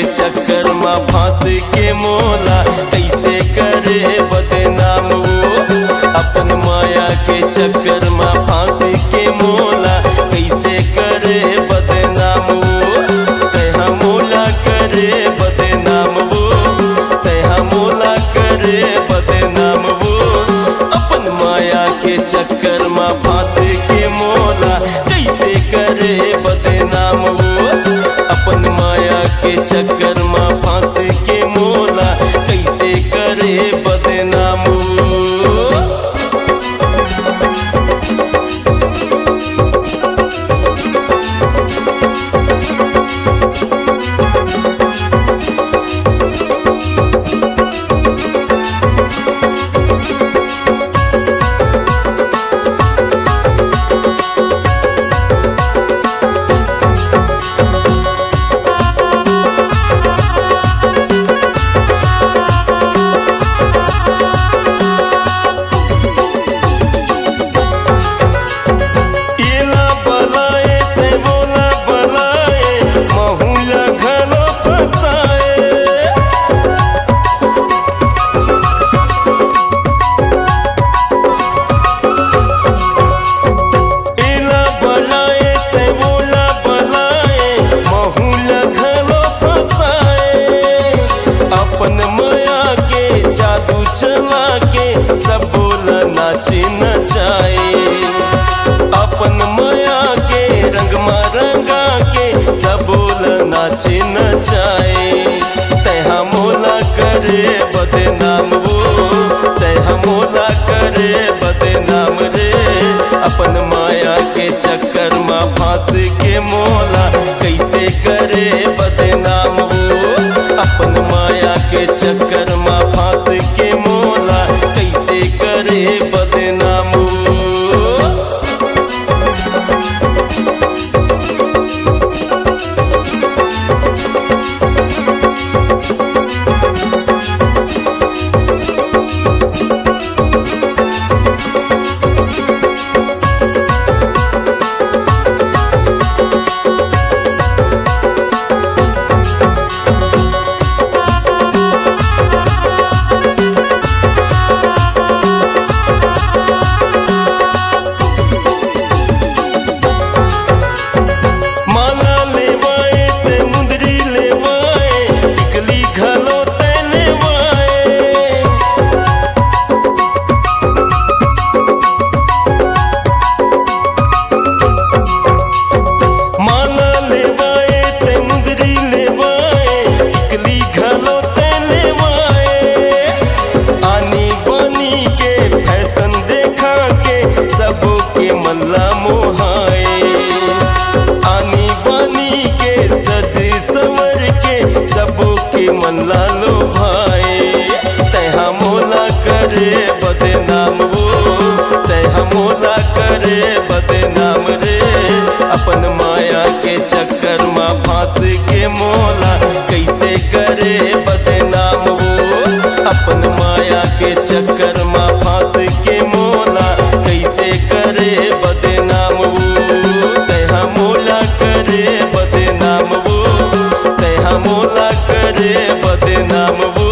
के चक्कर में फांस के मोला कैसे करे बदनाम वो। अपन माया के चक्कर में फांस के मोला कैसे करे बदनाम वो। तैहा मोला करे बदनाम वो, तैहा मोला करे बदनाम वो। अपन माया के चक्कर में फांस के मोला कैसे करे बदनाम वो। अपन माया के चक्कर में फांस के मोला कैसे करे बदनाम वो। अपन माया के जादू चला के सब बोला नाचे नचाए। अपन माया के रंग में रंगा के सब बोला नाचे नचाए। तैहा मोला करे बदनाम वो, तैहा मोला करे बदनाम रे। अपन माया के चक्कर में फांस के मोला कैसे करे बदनाम वो। अपन माया के चक्कर में फांस के मोला कैसे करे बदनाम वो। मल्ला मोहाए आनी बानी के सज संवर के सबों के मल्ला लोभाए। तैहा मोला करे बदनाम वो, तैहा मोला करे बदनाम रे। अपन माया के चक्कर में फांस के मोला कैसे करे बदनाम वो। अपन माया के चक्कर में फांस के मोला कैसे करे बदनाम वो। तैहा मोला करे बदनाम वो, तैहा मोला करे बदनाम वो।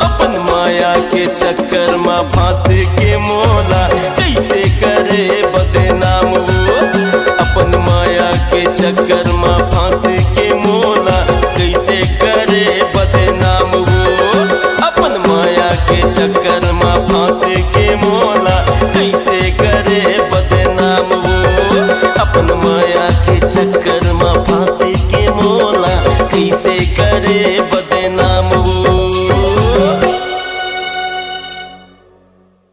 अपन माया के चक्कर में फांस के मोला कैसे करे बदनाम वो। अपन माया के चक्कर में फांस के मोला कैसे करे बदनाम वो। अपन माया के चक्कर में फांस के मोला